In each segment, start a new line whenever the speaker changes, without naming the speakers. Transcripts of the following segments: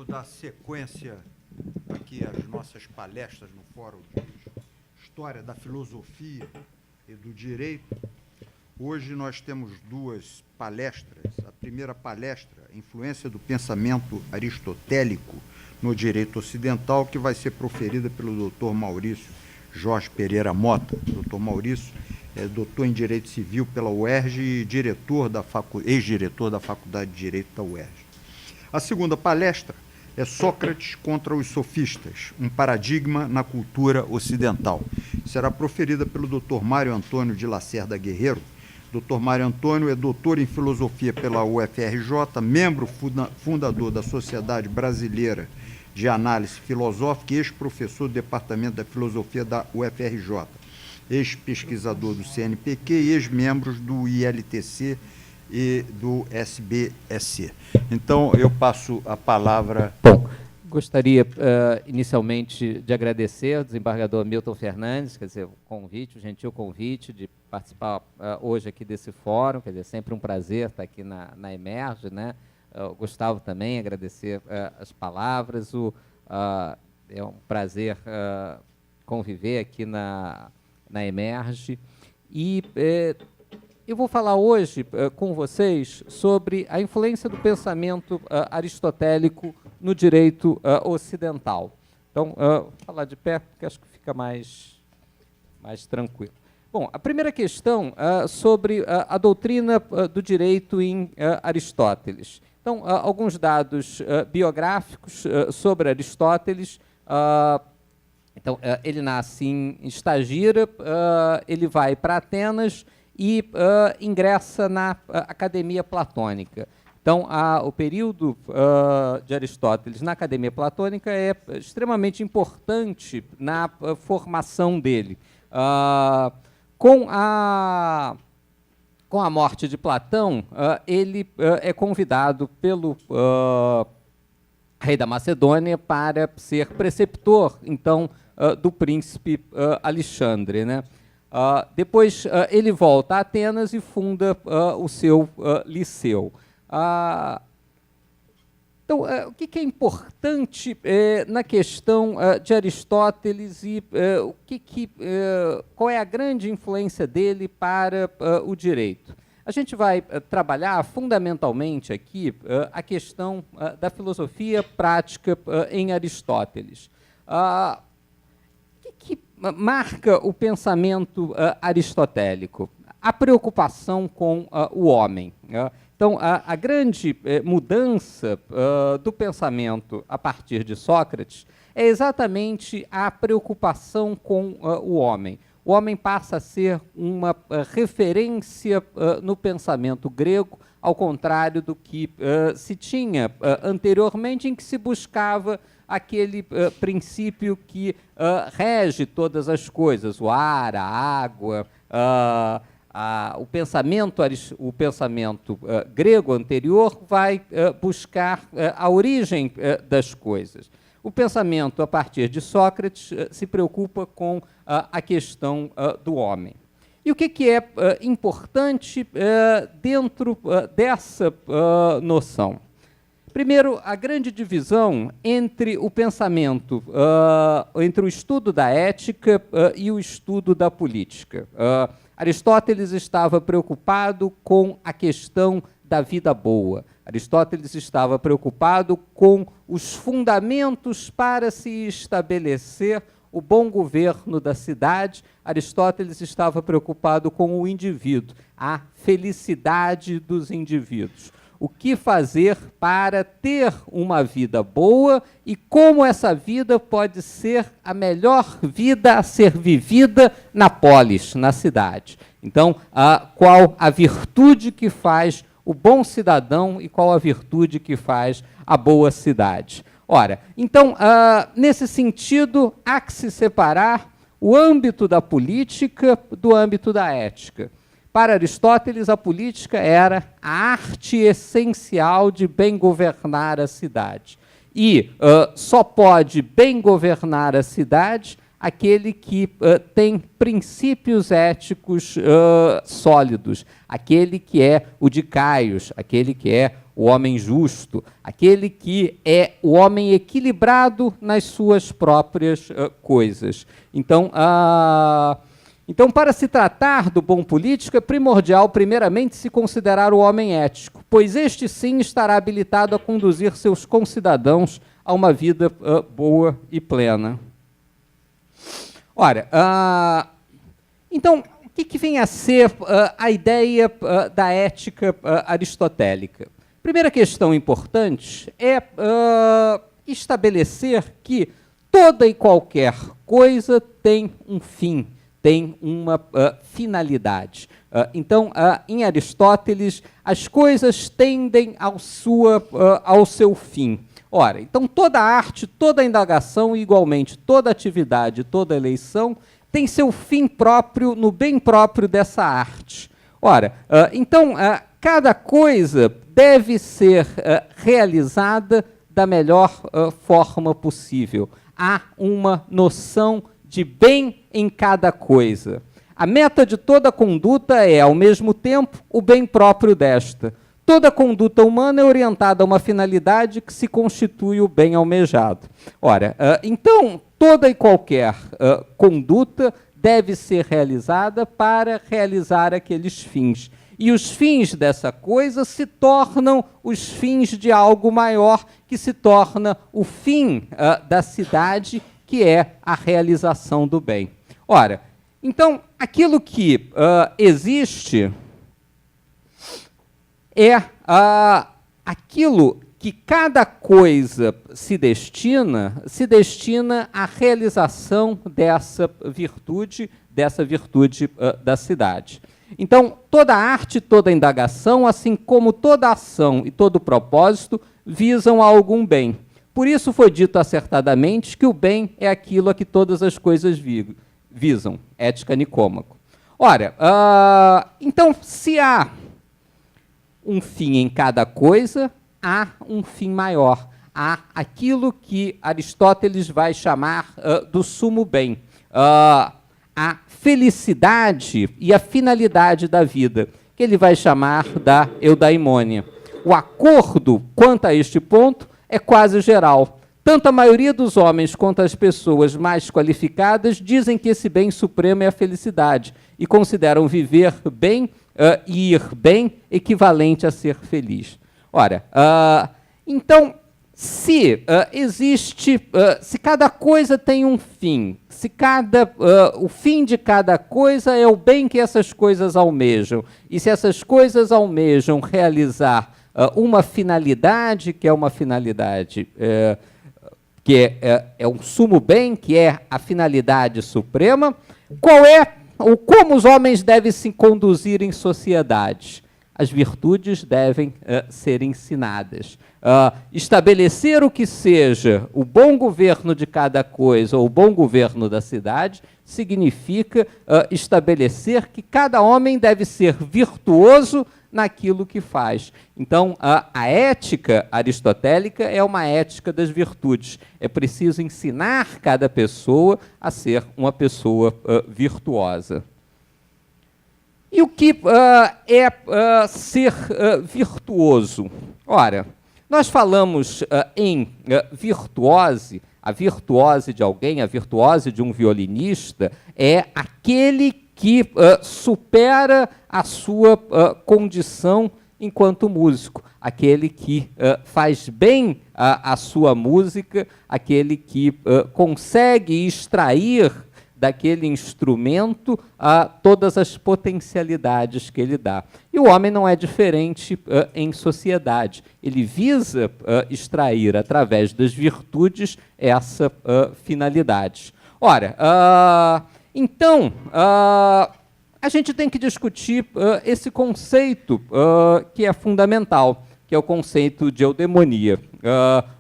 dar sequência aqui às nossas palestras no Fórum de História da Filosofia e do Direito. Hoje nós temos duas palestras. A primeira palestra, Influência do Pensamento Aristotélico no Direito Ocidental, que vai ser proferida pelo Dr. Maurício Jorge Pereira Mota. Dr. Maurício é doutor em Direito Civil pela UERJ e ex-diretor da Faculdade de Direito da UERJ. A segunda palestra é Sócrates contra os Sofistas, um paradigma na cultura ocidental. Será proferida pelo Dr. Mário Antônio de Lacerda Guerreiro. Dr. Mário Antônio é doutor em Filosofia pela UFRJ, membro fundador da Sociedade Brasileira de Análise Filosófica e ex-professor do Departamento da Filosofia da UFRJ, ex-pesquisador do CNPq e ex-membro do ILTC e do SBSC. Então, eu passo a palavra...
Bom, gostaria inicialmente de agradecer ao desembargador Milton Fernandes, quer dizer, o gentil convite de participar hoje aqui desse fórum, quer dizer, sempre um prazer estar aqui na Emerge, né? Gustavo também, agradecer as palavras, é um prazer conviver aqui na Emerge, e eu vou falar hoje com vocês sobre a influência do pensamento aristotélico no direito ocidental. Então, vou falar de pé, porque acho que fica mais tranquilo. Bom, a primeira questão sobre a doutrina do direito em Aristóteles. Então, alguns dados biográficos sobre Aristóteles. Então, ele nasce em Estagira, ele vai para Atenas e ingressa na Academia Platônica. Então, o período de Aristóteles na Academia Platônica é extremamente importante na formação dele. Com a morte de Platão, ele é convidado pelo rei da Macedônia para ser preceptor, então, do príncipe Alexandre, né? Depois ele volta a Atenas e funda o seu liceu. Então, o que é importante na questão de Aristóteles e qual é a grande influência dele para o direito? A gente vai trabalhar fundamentalmente aqui a questão da filosofia prática em Aristóteles. O que marca o pensamento aristotélico? A preocupação com o homem. Então, a grande mudança do pensamento a partir de Sócrates é exatamente a preocupação com o homem. O homem passa a ser uma referência no pensamento grego, ao contrário do que se tinha anteriormente, em que se buscava aquele princípio que rege todas as coisas, o ar, a água, o pensamento grego anterior vai buscar a origem das coisas. O pensamento, a partir de Sócrates, se preocupa com a questão do homem. E o que é importante dentro dessa noção? Primeiro, a grande divisão entre o pensamento, entre o estudo da ética e o estudo da política. Aristóteles estava preocupado com a questão da vida boa. Aristóteles estava preocupado com os fundamentos para se estabelecer o bom governo da cidade. Aristóteles estava preocupado com o indivíduo, a felicidade dos indivíduos. O que fazer para ter uma vida boa e como essa vida pode ser a melhor vida a ser vivida na polis, na cidade. Então, qual a virtude que faz o bom cidadão e qual a virtude que faz a boa cidade. Ora, então, nesse sentido, há que se separar o âmbito da política do âmbito da ética. Para Aristóteles, a política era a arte essencial de bem governar a cidade. E só pode bem governar a cidade aquele que tem princípios éticos sólidos, aquele que é o de Caius, aquele que é o homem justo, aquele que é o homem equilibrado nas suas próprias coisas. Então, para se tratar do bom político, é primordial, primeiramente, se considerar o homem ético, pois este, sim, estará habilitado a conduzir seus concidadãos a uma vida boa e plena. Ora, então, o que vem a ser a ideia da ética aristotélica? Primeira questão importante é estabelecer que toda e qualquer coisa tem um fim, tem uma finalidade. Então, em Aristóteles, as coisas tendem ao seu fim. Ora, então toda arte, toda indagação, igualmente toda atividade, toda eleição, tem seu fim próprio no bem próprio dessa arte. Ora, então, cada coisa deve ser realizada da melhor forma possível. Há uma noção de bem em cada coisa. A meta de toda conduta é, ao mesmo tempo, o bem próprio desta. Toda conduta humana é orientada a uma finalidade que se constitui o bem almejado. Ora, então, toda e qualquer conduta deve ser realizada para realizar aqueles fins. E os fins dessa coisa se tornam os fins de algo maior, que se torna o fim da cidade, que é a realização do bem. Ora, então, aquilo que existe é aquilo que cada coisa se destina à realização dessa virtude da cidade. Então, toda arte, toda indagação, assim como toda ação e todo propósito, visam a algum bem. Por isso foi dito acertadamente que o bem é aquilo a que todas as coisas visam, Ética Nicômaco. Ora, então, se há um fim em cada coisa, há um fim maior. Há aquilo que Aristóteles vai chamar do sumo bem. A felicidade e a finalidade da vida, que ele vai chamar da eudaimônia. O acordo quanto a este ponto é quase geral. Tanto a maioria dos homens quanto as pessoas mais qualificadas dizem que esse bem supremo é a felicidade e consideram viver bem e ir bem equivalente a ser feliz. Ora, então, se se cada coisa tem um fim, se o fim de cada coisa é o bem que essas coisas almejam, e se essas coisas almejam realizar uma finalidade, que é uma finalidade que é um sumo bem, que é a finalidade suprema, como os homens devem se conduzir em sociedade? As virtudes devem ser ensinadas. Estabelecer o que seja o bom governo de cada coisa ou o bom governo da cidade significa estabelecer que cada homem deve ser virtuoso naquilo que faz. Então, a ética aristotélica é uma ética das virtudes. É preciso ensinar cada pessoa a ser uma pessoa virtuosa. E o que é ser virtuoso? Ora, nós falamos em virtuose, a virtuose de alguém, a virtuose de um violinista, é aquele que supera a sua condição enquanto músico, aquele que faz bem a sua música, aquele que consegue extrair daquele instrumento todas as potencialidades que ele dá. E o homem não é diferente em sociedade. Ele visa extrair, através das virtudes, essa finalidade. Ora, então, a gente tem que discutir esse conceito que é fundamental, que é o conceito de eudemonia,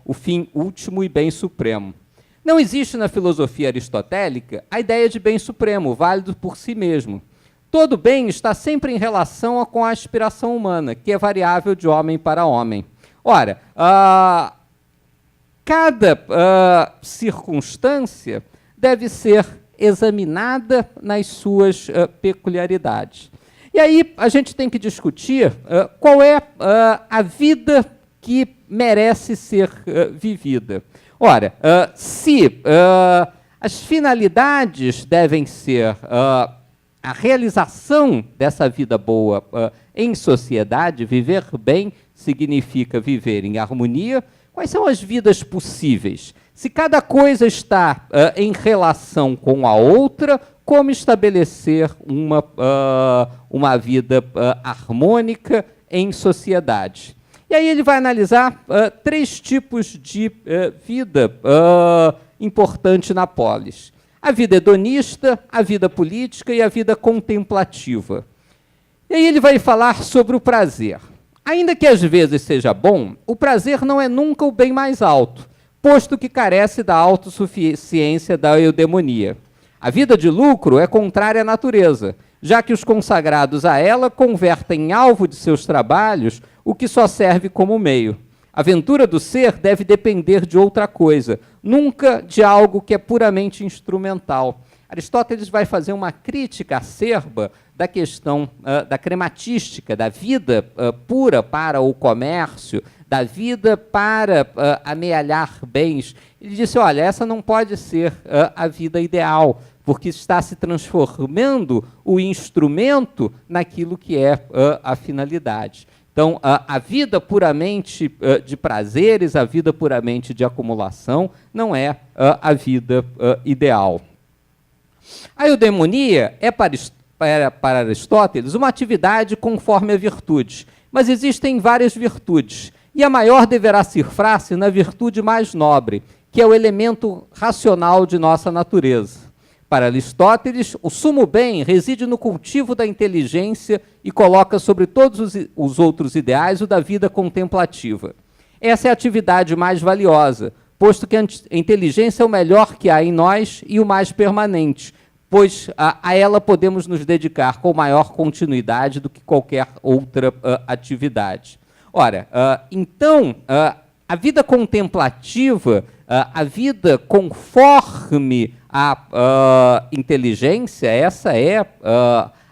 o fim último e bem supremo. Não existe na filosofia aristotélica a ideia de bem supremo, válido por si mesmo. Todo bem está sempre em relação com a aspiração humana, que é variável de homem para homem. Ora, cada circunstância deve ser examinada nas suas peculiaridades. E aí a gente tem que discutir qual é a vida que merece ser vivida. Ora, se as finalidades devem ser a realização dessa vida boa em sociedade, viver bem significa viver em harmonia, quais são as vidas possíveis? Se cada coisa está em relação com a outra, como estabelecer uma vida harmônica em sociedade? E aí ele vai analisar 3 tipos de vida importante na polis. A vida hedonista, a vida política e a vida contemplativa. E aí ele vai falar sobre o prazer. Ainda que às vezes seja bom, o prazer não é nunca o bem mais alto, posto que carece da autossuficiência da eudemonia. A vida de lucro é contrária à natureza, já que os consagrados a ela convertem em alvo de seus trabalhos o que só serve como meio. A ventura do ser deve depender de outra coisa, nunca de algo que é puramente instrumental. Aristóteles vai fazer uma crítica acerba da questão da crematística, da vida pura para o comércio, da vida para amealhar bens. Ele disse, olha, essa não pode ser a vida ideal, porque está se transformando o instrumento naquilo que é a finalidade. Então, a vida puramente de prazeres, a vida puramente de acumulação, não é a vida ideal. A eudemonia é para Aristóteles uma atividade conforme a virtude, mas existem várias virtudes, e a maior deverá cifrar-se na virtude mais nobre, que é o elemento racional de nossa natureza. Para Aristóteles, o sumo bem reside no cultivo da inteligência e coloca sobre todos os outros ideais o da vida contemplativa. Essa é a atividade mais valiosa, posto que a inteligência é o melhor que há em nós e o mais permanente, pois a ela podemos nos dedicar com maior continuidade do que qualquer outra atividade. Ora, então, a vida contemplativa, a vida conforme a inteligência, essa é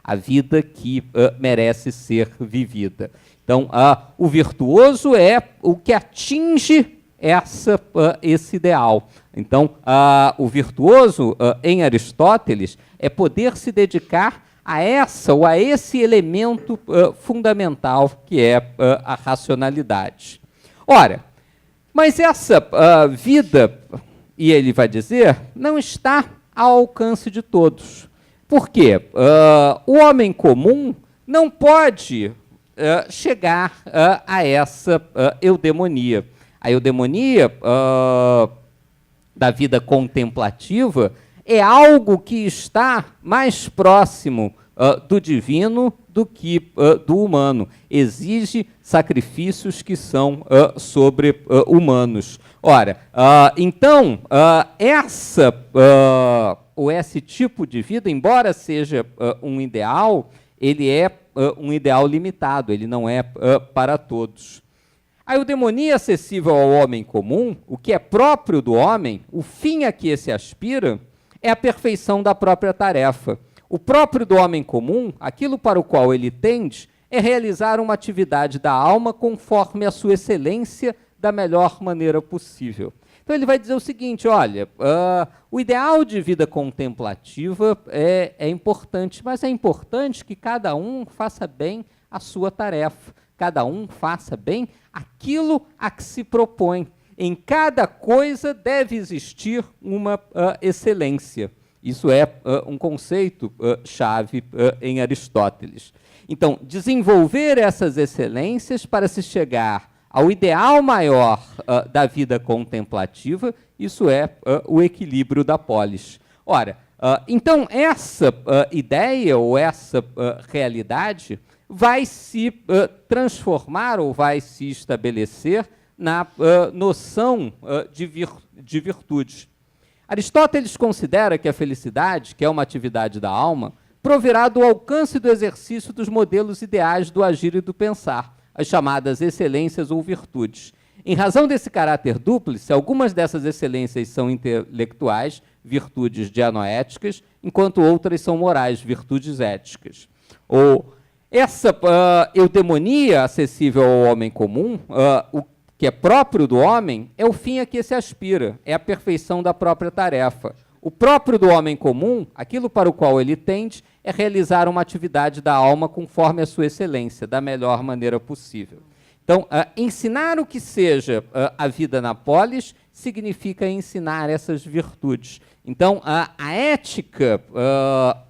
a vida que merece ser vivida. Então, o virtuoso é o que atinge esse ideal. Então, o virtuoso, em Aristóteles, é poder se dedicar a essa ou a esse elemento fundamental que é a racionalidade. Ora, mas essa vida, e ele vai dizer, não está ao alcance de todos. Por quê? O homem comum não pode chegar a essa eudemonia. A eudemonia da vida contemplativa é algo que está mais próximo do divino do que do humano. Exige sacrifícios que são sobre-humanos. Ora, então, esse tipo de vida, embora seja um ideal, ele é um ideal limitado, ele não é para todos. A eudemonia acessível ao homem comum, o que é próprio do homem, o fim a que esse aspira, é a perfeição da própria tarefa. O próprio do homem comum, aquilo para o qual ele tende, é realizar uma atividade da alma conforme a sua excelência da melhor maneira possível. Então ele vai dizer o seguinte, olha, o ideal de vida contemplativa é importante, mas é importante que cada um faça bem a sua tarefa, cada um faça bem aquilo a que se propõe. Em cada coisa deve existir uma excelência. Isso é um conceito chave em Aristóteles. Então, desenvolver essas excelências para se chegar ao ideal maior da vida contemplativa, isso é o equilíbrio da polis. Ora, então essa ideia ou essa realidade vai se transformar ou vai se estabelecer na noção de virtude. Aristóteles considera que a felicidade, que é uma atividade da alma, proverá do alcance do exercício dos modelos ideais do agir e do pensar, as chamadas excelências ou virtudes. Em razão desse caráter dúplice, algumas dessas excelências são intelectuais, virtudes dianoéticas, enquanto outras são morais, virtudes éticas. Essa eudemonia acessível ao homem comum, que é próprio do homem, é o fim a que se aspira, é a perfeição da própria tarefa. O próprio do homem comum, aquilo para o qual ele tende, é realizar uma atividade da alma conforme a sua excelência, da melhor maneira possível. Então, ensinar o que seja a vida na polis significa ensinar essas virtudes. Então, a ética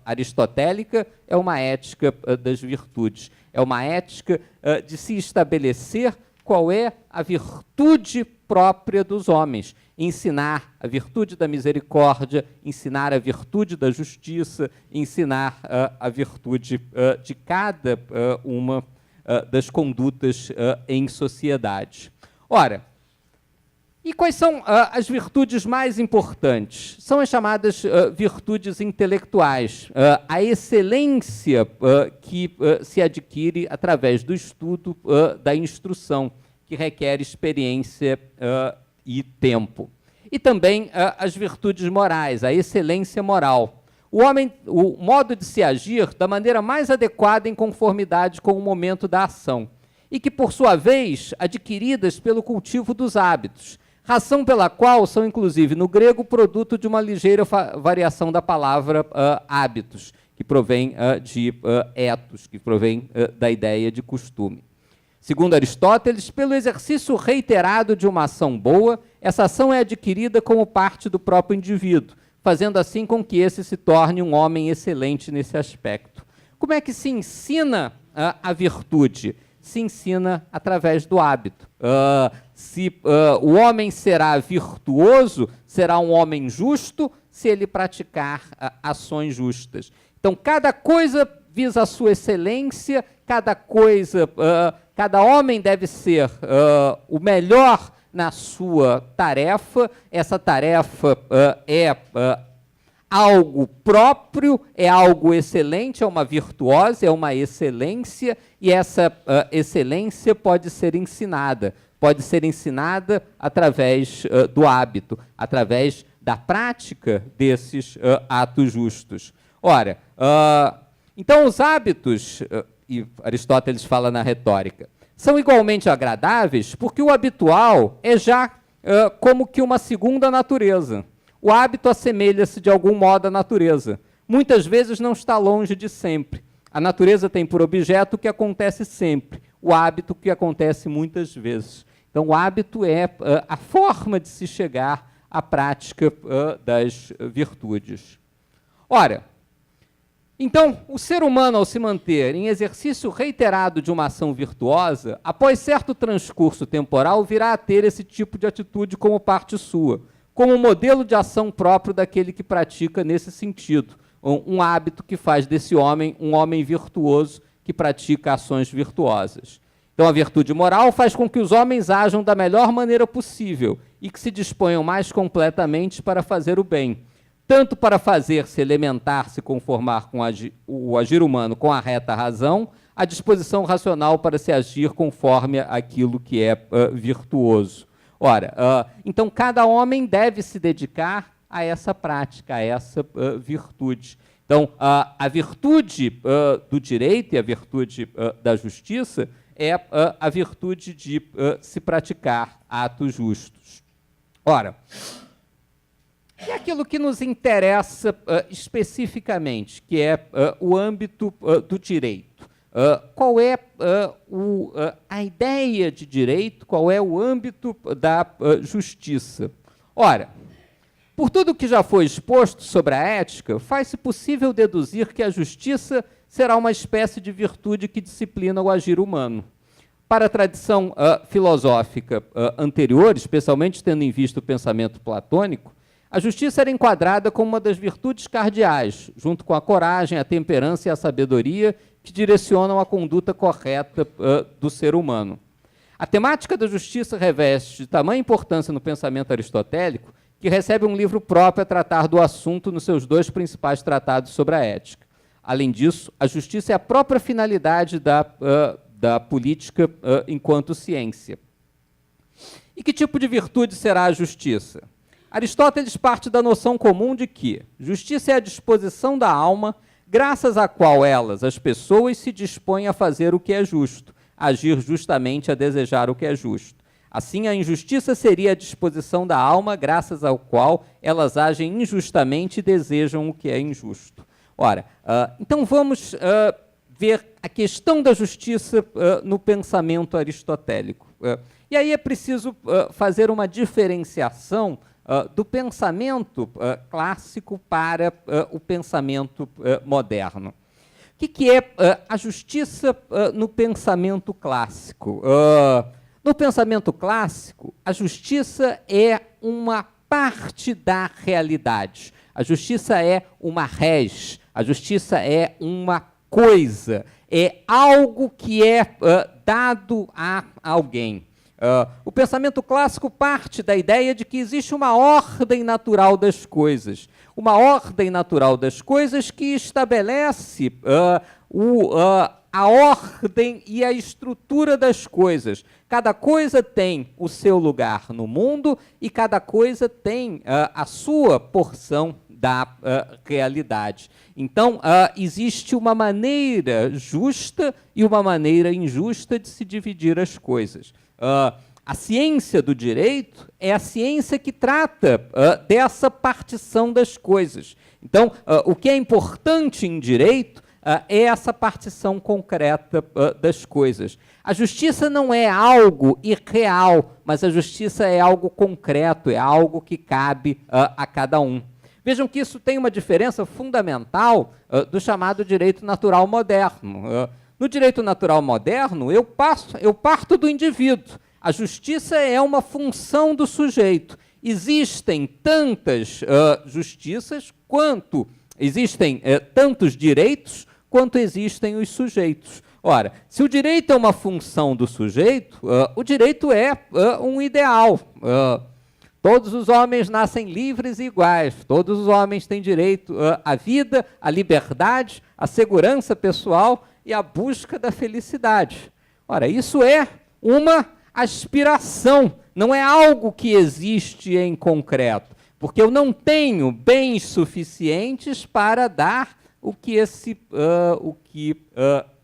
aristotélica é uma ética das virtudes, é uma ética de se estabelecer qual é a virtude própria dos homens, ensinar a virtude da misericórdia, ensinar a virtude da justiça, ensinar a virtude de cada uma das condutas em sociedade. Ora, e quais são as virtudes mais importantes? São as chamadas virtudes intelectuais, a excelência que se adquire através do estudo da instrução, que requer experiência e tempo. E também as virtudes morais, a excelência moral. O modo de se agir da maneira mais adequada em conformidade com o momento da ação, e que, por sua vez, adquiridas pelo cultivo dos hábitos, razão pela qual são, inclusive, no grego, produto de uma ligeira variação da palavra hábitos, que provém de ethos, que provém da ideia de costume. Segundo Aristóteles, pelo exercício reiterado de uma ação boa, essa ação é adquirida como parte do próprio indivíduo, fazendo assim com que esse se torne um homem excelente nesse aspecto. Como é que se ensina a virtude? Se ensina através do hábito. O homem será virtuoso, será um homem justo, se ele praticar ações justas. Então, cada coisa visa a sua excelência, cada homem deve ser o melhor na sua tarefa. Essa tarefa é algo próprio, é algo excelente, é uma virtuose, é uma excelência, e essa excelência pode ser ensinada através do hábito, através da prática desses atos justos. Ora, então os hábitos, e Aristóteles fala na retórica, são igualmente agradáveis porque o habitual é já como que uma segunda natureza. O hábito assemelha-se de algum modo à natureza. Muitas vezes não está longe de sempre. A natureza tem por objeto o que acontece sempre, o hábito que acontece muitas vezes. Então, o hábito é a forma de se chegar à prática das virtudes. Ora, então, o ser humano, ao se manter em exercício reiterado de uma ação virtuosa, após certo transcurso temporal, virá a ter esse tipo de atitude como parte sua, como modelo de ação próprio daquele que pratica nesse sentido, um hábito que faz desse homem um homem virtuoso que pratica ações virtuosas. Então, a virtude moral faz com que os homens ajam da melhor maneira possível e que se disponham mais completamente para fazer o bem, tanto para fazer-se elementar, se conformar com o agir humano com a reta razão, a disposição racional para se agir conforme aquilo que é virtuoso. Ora, então cada homem deve se dedicar a essa prática, a essa virtude. Então, a virtude do direito e a virtude da justiça é a virtude de se praticar atos justos. Ora, e aquilo que nos interessa especificamente, que é o âmbito do direito. Qual é a ideia de direito, qual é o âmbito da justiça? Ora, por tudo que já foi exposto sobre a ética, faz-se possível deduzir que a justiça será uma espécie de virtude que disciplina o agir humano. Para a tradição filosófica anterior, especialmente tendo em vista o pensamento platônico, a justiça era enquadrada como uma das virtudes cardeais, junto com a coragem, a temperança e a sabedoria, que direcionam a conduta correta do ser humano. A temática da justiça reveste de tamanha importância no pensamento aristotélico que recebe um livro próprio a tratar do assunto nos seus 2 principais tratados sobre a ética. Além disso, a justiça é a própria finalidade da política enquanto ciência. E que tipo de virtude será a justiça? Aristóteles parte da noção comum de que justiça é a disposição da alma, graças à qual as pessoas, se dispõem a fazer o que é justo, a agir justamente, a desejar o que é justo. Assim, a injustiça seria a disposição da alma, graças ao qual elas agem injustamente e desejam o que é injusto. Ora, então vamos ver a questão da justiça no pensamento aristotélico. E aí é preciso fazer uma diferenciação do pensamento clássico para o pensamento moderno. O que é a justiça no pensamento clássico? No pensamento clássico, a justiça é uma parte da realidade. A justiça é uma res, a justiça é uma coisa, é algo que é dado a alguém. O pensamento clássico parte da ideia de que existe uma ordem natural das coisas. Uma ordem natural das coisas que estabelece a ordem e a estrutura das coisas. Cada coisa tem o seu lugar no mundo e cada coisa tem a sua porção da realidade. Então, existe uma maneira justa e uma maneira injusta de se dividir as coisas. A ciência do direito é a ciência que trata dessa partição das coisas. Então, o que é importante em direito é essa partição concreta das coisas. A justiça não é algo irreal, mas a justiça é algo concreto, é algo que cabe a cada um. Vejam que isso tem uma diferença fundamental do chamado direito natural moderno. No direito natural moderno, eu parto do indivíduo. A justiça é uma função do sujeito. Existem tantas justiças quanto existem tantos direitos quanto existem os sujeitos. Ora, se o direito é uma função do sujeito, o direito é um ideal. Todos os homens nascem livres e iguais, todos os homens têm direito à vida, à liberdade, à segurança pessoal e à busca da felicidade. Ora, isso é uma aspiração, não é algo que existe em concreto, porque eu não tenho bens suficientes para dar o que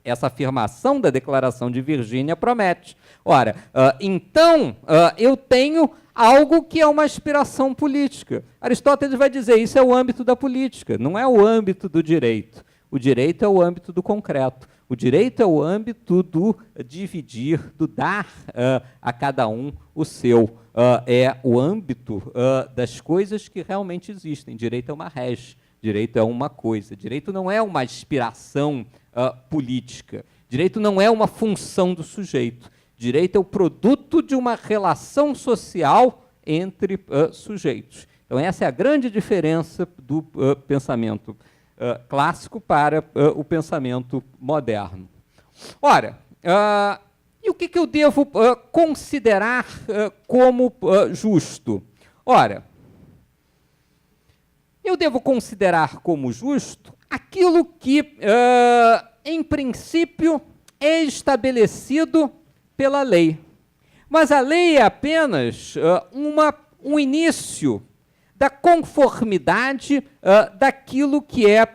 essa afirmação da Declaração de Virgínia promete. Ora, então eu tenho algo que é uma aspiração política. Aristóteles vai dizer, isso é o âmbito da política, não é o âmbito do direito. O direito é o âmbito do concreto. O direito é o âmbito do dividir, do dar a cada um o seu. É o âmbito das coisas que realmente existem. Direito é uma res, direito é uma coisa. Direito não é uma aspiração política. Direito não é uma função do sujeito. Direito é o produto de uma relação social entre sujeitos. Então, essa é a grande diferença do pensamento clássico para o pensamento moderno. Ora, e o que eu devo considerar como justo? Ora, eu devo considerar como justo aquilo que, em princípio, é estabelecido pela lei. Mas a lei é apenas um início da conformidade daquilo que é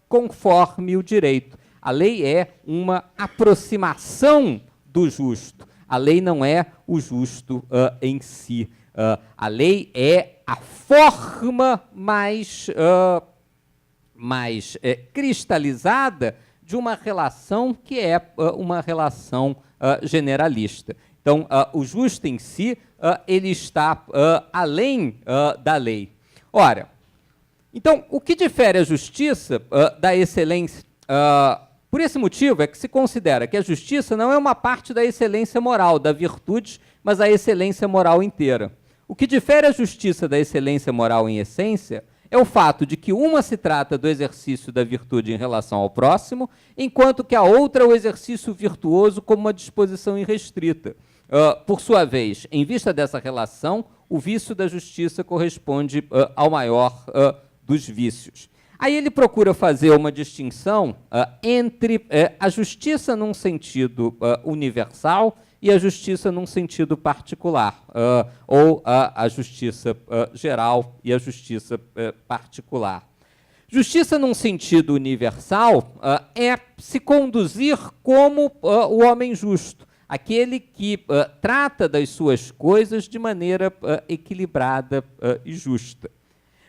conforme o direito. A lei é uma aproximação do justo. A lei não é o justo em si. A lei é a forma mais cristalizada de uma relação que é uma relação generalista. Então, o justo em si, ele está além da lei. Ora, então, o que difere a justiça da excelência? Por esse motivo é que se considera que a justiça não é uma parte da excelência moral, da virtude, mas a excelência moral inteira. O que difere a justiça da excelência moral em essência é o fato de que uma se trata do exercício da virtude em relação ao próximo, enquanto que a outra é o exercício virtuoso como uma disposição irrestrita. Por sua vez, em vista dessa relação, o vício da justiça corresponde ao maior dos vícios. Aí ele procura fazer uma distinção entre a justiça num sentido universal e a justiça num sentido particular, ou a justiça geral e a justiça particular. Justiça num sentido universal é se conduzir como o homem justo. aquele que trata das suas coisas de maneira equilibrada e justa.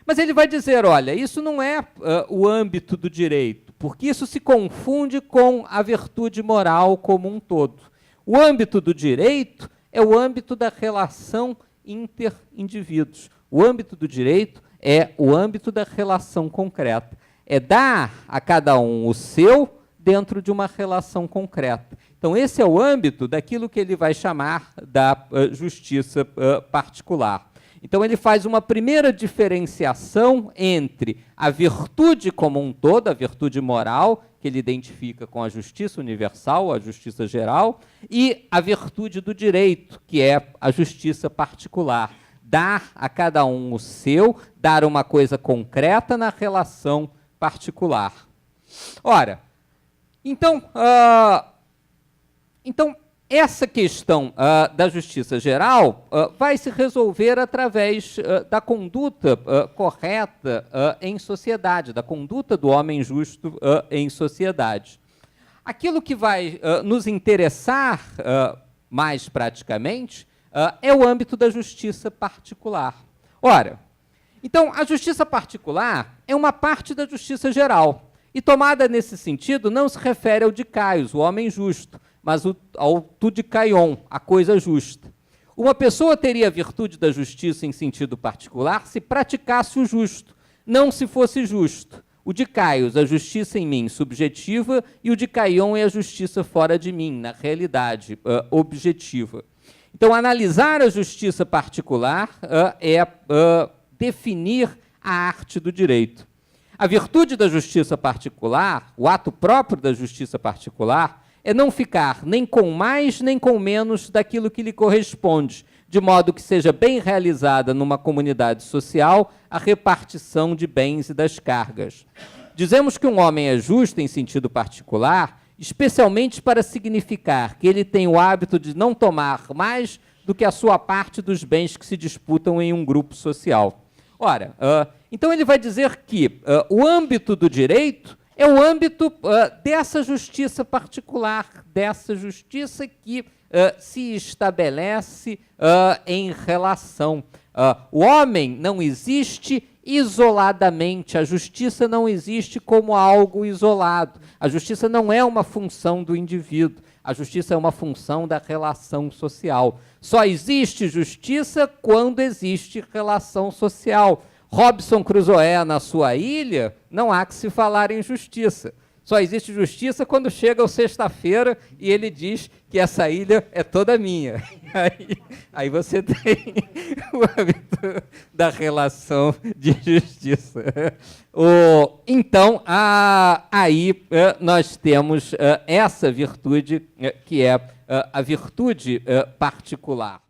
Mas ele vai dizer, olha, isso não é o âmbito do direito, porque isso se confunde com a virtude moral como um todo. O âmbito do direito é o âmbito da relação interindivíduos. O âmbito do direito é o âmbito da relação concreta. É dar a cada um o seu dentro de uma relação concreta. Então, esse é o âmbito daquilo que ele vai chamar da justiça particular. Então, ele faz uma primeira diferenciação entre a virtude como um todo, a virtude moral, que ele identifica com a justiça universal, a justiça geral, e a virtude do direito, que é a justiça particular. Dar a cada um o seu, dar uma coisa concreta na relação particular. Ora, então essa questão da justiça geral vai se resolver através da conduta correta em sociedade, da conduta do homem justo em sociedade. Aquilo que vai nos interessar mais praticamente é o âmbito da justiça particular. Ora, então, a justiça particular é uma parte da justiça geral, e tomada nesse sentido não se refere ao dikaios, o homem justo, mas ao tudikaion, a coisa justa. Uma pessoa teria a virtude da justiça em sentido particular se praticasse o justo, não se fosse justo. O dikaios, a justiça em mim, subjetiva, e o dikaion é a justiça fora de mim, na realidade, objetiva. Então, analisar a justiça particular é definir a arte do direito. A virtude da justiça particular, o ato próprio da justiça particular, é não ficar nem com mais nem com menos daquilo que lhe corresponde, de modo que seja bem realizada numa comunidade social a repartição de bens e das cargas. Dizemos que um homem é justo em sentido particular, especialmente para significar que ele tem o hábito de não tomar mais do que a sua parte dos bens que se disputam em um grupo social. Ora, então ele vai dizer que o âmbito do direito é o âmbito dessa justiça particular, dessa justiça que se estabelece em relação. O homem não existe isoladamente, a justiça não existe como algo isolado. A justiça não é uma função do indivíduo, a justiça é uma função da relação social. Só existe justiça quando existe relação social. Robinson Crusoe na sua ilha, não há que se falar em justiça. Só existe justiça quando chega a sexta-feira e ele diz que essa ilha é toda minha. Aí você tem o âmbito da relação de justiça. Então, aí nós temos essa virtude, que é a virtude particular.